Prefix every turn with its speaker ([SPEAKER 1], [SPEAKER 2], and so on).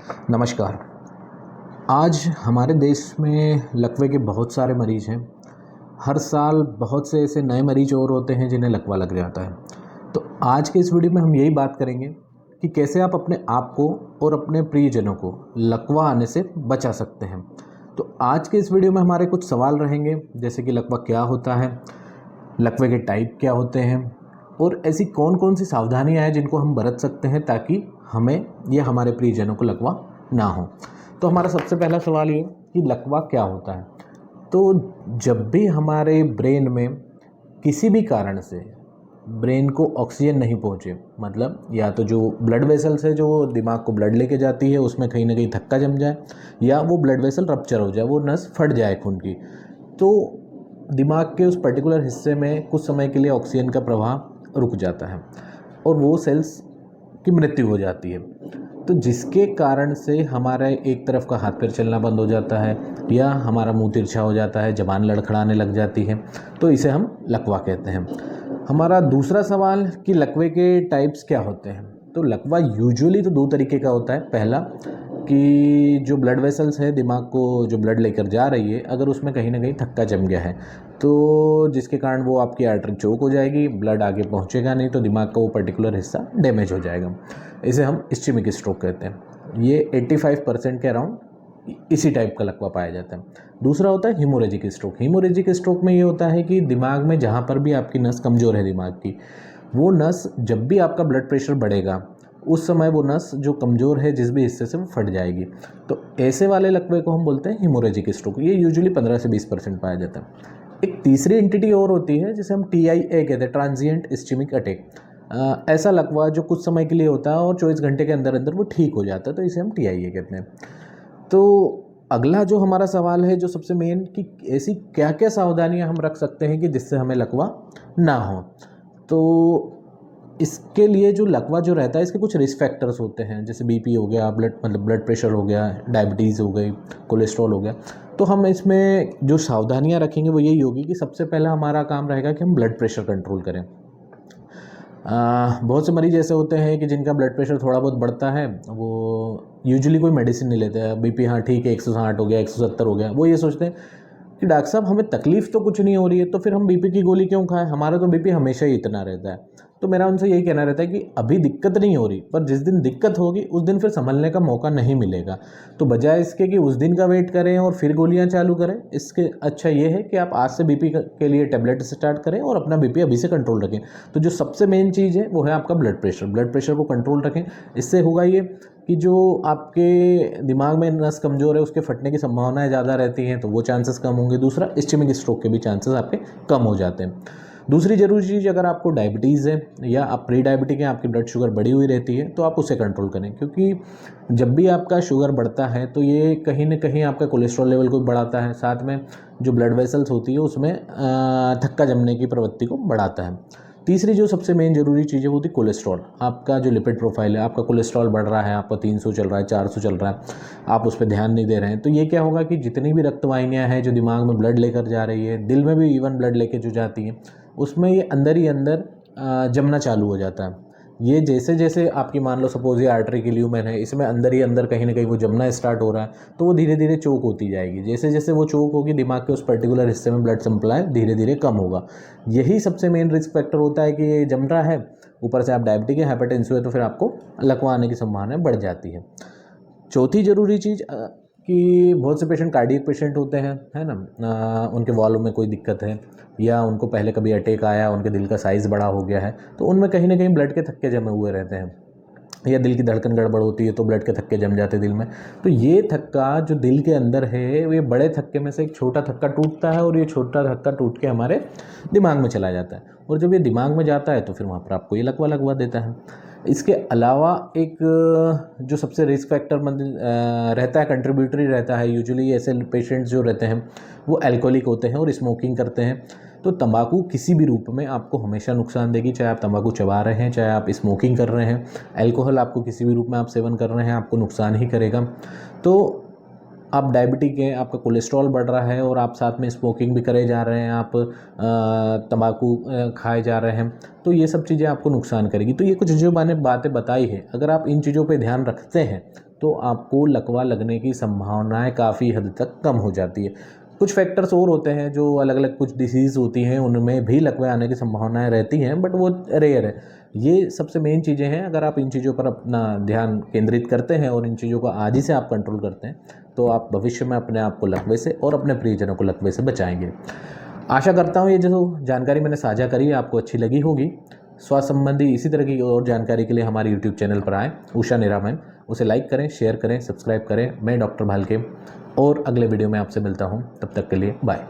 [SPEAKER 1] नमस्कार। आज हमारे देश में लकवे के बहुत सारे मरीज़ हैं। हर साल बहुत से ऐसे नए मरीज और होते हैं जिन्हें लकवा लग जाता है। तो आज के इस वीडियो में हम यही बात करेंगे कि कैसे आप अपने आप को और अपने प्रियजनों को लकवा आने से बचा सकते हैं। तो आज के इस वीडियो में हमारे कुछ सवाल रहेंगे, जैसे कि लकवा क्या होता है, लकवे के टाइप क्या होते हैं और ऐसी कौन कौन सी सावधानियां हैं जिनको हम बरत सकते हैं ताकि हमें या हमारे प्रियजनों को लकवा ना हो। तो हमारा सबसे पहला सवाल ये कि लकवा क्या होता है। तो जब भी हमारे ब्रेन में किसी भी कारण से ब्रेन को ऑक्सीजन नहीं पहुँचे, मतलब या तो जो ब्लड वेसल्स है जो दिमाग को ब्लड लेके जाती है उसमें कहीं ना कहीं धक्का जम जाए, या वो ब्लड वेसल रप्चर हो जाए, वो नस फट जाए खून की, तो दिमाग के उस पर्टिकुलर हिस्से में कुछ समय के लिए ऑक्सीजन का प्रवाह रुक जाता है और वो सेल्स की मृत्यु हो जाती है। तो जिसके कारण से हमारा एक तरफ का हाथ पैर चलना बंद हो जाता है या हमारा मुंह तिरछा हो जाता है, जबान लड़खड़ाने लग जाती है, तो इसे हम लकवा कहते हैं। हमारा दूसरा सवाल कि लकवे के टाइप्स क्या होते हैं। तो लकवा यूजुअली तो दो तरीके का होता है। पहला कि जो ब्लड वेसल्स है, दिमाग को जो ब्लड लेकर जा रही है, अगर उसमें कहीं ना कहीं थक्का जम गया है तो जिसके कारण वो आपकी आर्टरी चोक हो जाएगी, ब्लड आगे पहुंचेगा नहीं, तो दिमाग का वो पर्टिकुलर हिस्सा डैमेज हो जाएगा। इसे हम इस्चेमिक स्ट्रोक कहते हैं। ये 85% के अराउंड इसी टाइप का लकवा पाया जाता है। दूसरा होता है हीमोरेजिक स्ट्रोक। हीमोरेजिक स्ट्रोक में ये होता है कि दिमाग में जहाँ पर भी आपकी नस कमज़ोर है दिमाग की, वो नस जब भी आपका ब्लड प्रेशर बढ़ेगा उस समय वो नस जो कमज़ोर है जिस भी हिस्से से वो फट जाएगी। तो ऐसे वाले लकवे को हम बोलते हैं हीमोरेजिक स्ट्रोक। ये यूजुअली 15 से 20% पाया जाता है। एक तीसरी एंटिटी और होती है जिसे हम TIA कहते हैं, ट्रांजिएंट इस्चेमिक अटैक। ऐसा लकवा जो कुछ समय के लिए होता है और 24 घंटे के अंदर अंदर वो ठीक हो जाता है, तो इसे हम TIA कहते हैं। तो अगला जो हमारा सवाल है, जो सबसे मेन, कि ऐसी क्या क्या सावधानियां हम रख सकते हैं कि जिससे हमें लकवा ना हो। तो इसके लिए जो लकवा जो रहता है, इसके कुछ रिस्क फैक्टर्स होते हैं, जैसे BP हो गया, ब्लड प्रेशर हो गया, डायबिटीज़ हो गई, कोलेस्ट्रॉल हो गया। तो हम इसमें जो सावधानियां रखेंगे वो यही होगी कि सबसे पहला हमारा काम रहेगा कि हम ब्लड प्रेशर कंट्रोल करें। बहुत से मरीज ऐसे होते हैं कि जिनका ब्लड प्रेशर थोड़ा बहुत बढ़ता है, वो यूजुअली कोई मेडिसिन नहीं लेते हैं। BP हाँ ठीक है, 160 हो गया, 170 हो गया, वो ये सोचते हैं कि डॉक्टर साहब हमें तकलीफ़ तो कुछ नहीं हो रही है, तो फिर हम BP की गोली क्यों खाएं, हमारा तो BP हमेशा ही इतना रहता है। तो मेरा उनसे यही कहना रहता है कि अभी दिक्कत नहीं हो रही, पर जिस दिन दिक्कत होगी उस दिन फिर संभलने का मौका नहीं मिलेगा। तो बजाय इसके कि उस दिन का वेट करें और फिर गोलियां चालू करें, इसके अच्छा ये है कि आप आज से BP के लिए टेबलेट स्टार्ट करें और अपना BP अभी से कंट्रोल रखें। तो जो सबसे मेन चीज़ है वो है आपका ब्लड प्रेशर। ब्लड प्रेशर को कंट्रोल रखें। इससे होगा ये कि जो आपके दिमाग में नस कमज़ोर है उसके फटने की संभावनाएं ज़्यादा रहती हैं, तो वो चांसेस कम होंगे। दूसरा, इस्चेमिक स्ट्रोक के भी चांसेस आपके कम हो जाते हैं। दूसरी ज़रूरी चीज़, अगर आपको डायबिटीज़ है या आप प्री डायबिटिक हैं, आपकी ब्लड शुगर बढ़ी हुई रहती है, तो आप उसे कंट्रोल करें, क्योंकि जब भी आपका शुगर बढ़ता है तो ये कहीं ना कहीं आपका कोलेस्ट्रॉल लेवल को बढ़ाता है, साथ में जो ब्लड वेसल्स होती है उसमें थक्का जमने की प्रवृत्ति को बढ़ाता है। तीसरी जो सबसे मेन जरूरी चीज़ है वो होती है कोलेस्ट्रॉल। आपका जो लिपिड प्रोफाइल है, आपका कोलेस्ट्रॉल बढ़ रहा है, आपका 300 चल रहा है, 400 चल रहा है, आप उस पर ध्यान नहीं दे रहे हैं, तो ये क्या होगा कि जितनी भी रक्तवाहिनियाँ हैं जो दिमाग में ब्लड लेकर जा रही है, दिल में भी इवन ब्लड लेके जो जाती हैं, उसमें ये अंदर ही अंदर जमना चालू हो जाता है। ये जैसे जैसे आपकी, मान लो सपोज ये आर्टरी की ल्यूमेन है, इसमें अंदर ही अंदर कहीं ना कहीं वो जमना स्टार्ट हो रहा है, तो वो धीरे धीरे चोक होती जाएगी। जैसे जैसे वो चोक होगी, दिमाग के उस पर्टिकुलर हिस्से में ब्लड सप्लाई धीरे धीरे कम होगा। यही सबसे मेन रिस्क फैक्टर होता है कि ये जम रहा है, ऊपर से आप डायबिटिक है, हाइपरटेंसिव है, तो फिर आपको लकवा आने की संभावना बढ़ जाती है। चौथी ज़रूरी चीज़ कि बहुत से पेशेंट कार्डियक पेशेंट होते हैं, है ना, उनके वॉल्व में कोई दिक्कत है या उनको पहले कभी अटैक आया, उनके दिल का साइज़ बड़ा हो गया है, तो उनमें कहीं ना कहीं ब्लड के थक्के जमे हुए रहते हैं, या दिल की धड़कन गड़बड़ होती है तो ब्लड के थक्के जम जाते हैं दिल में। तो ये थक्का जो दिल के अंदर है, ये बड़े थक्के में से एक छोटा थक्का टूटता है और ये छोटा थक्का टूट के हमारे दिमाग में चला जाता है, और जब ये दिमाग में जाता है तो फिर वहाँ पर आपको ये लकवा लगवा देता है। इसके अलावा एक जो सबसे रिस्क फैक्टर रहता है, कंट्रीब्यूटरी रहता है, यूजुअली ऐसे पेशेंट्स जो रहते हैं वो अल्कोहलिक होते हैं और स्मोकिंग करते हैं। तो तंबाकू किसी भी रूप में आपको हमेशा नुकसान देगी, चाहे आप तंबाकू चबा रहे हैं, चाहे आप स्मोकिंग कर रहे हैं। अल्कोहल आपको किसी भी रूप में आप सेवन कर रहे हैं, आपको नुकसान ही करेगा। तो आप डायबिटिक हैं, आपका कोलेस्ट्रॉल बढ़ रहा है और आप साथ में स्मोकिंग भी करे जा रहे हैं, आप तंबाकू खाए जा रहे हैं, तो ये सब चीज़ें आपको नुकसान करेगी। तो ये कुछ जो मैंने बातें बताई हैं, अगर आप इन चीज़ों पे ध्यान रखते हैं तो आपको लकवा लगने की संभावनाएं काफ़ी हद तक कम हो जाती है। कुछ फैक्टर्स और होते हैं जो अलग अलग कुछ डिसीज़ होती हैं, उनमें भी लकवे आने की संभावनाएं रहती हैं, बट वो रेयर है। ये सबसे मेन चीज़ें हैं। अगर आप इन चीज़ों पर अपना ध्यान केंद्रित करते हैं और इन चीज़ों को आज ही से आप कंट्रोल करते हैं, तो आप भविष्य में अपने आप को लकवे से और अपने प्रियजनों को लकवे से बचाएंगे। आशा करता हूँ ये जो जानकारी मैंने साझा करी है आपको अच्छी लगी होगी। स्वास्थ्य संबंधी इसी तरह की और जानकारी के लिए हमारे यूट्यूब चैनल पर आएँ, उषा निरामन। उसे लाइक करें, शेयर करें, सब्सक्राइब करें। मैं डॉक्टर भालके और अगले वीडियो में आपसे मिलता हूँ। तब तक के लिए बाय।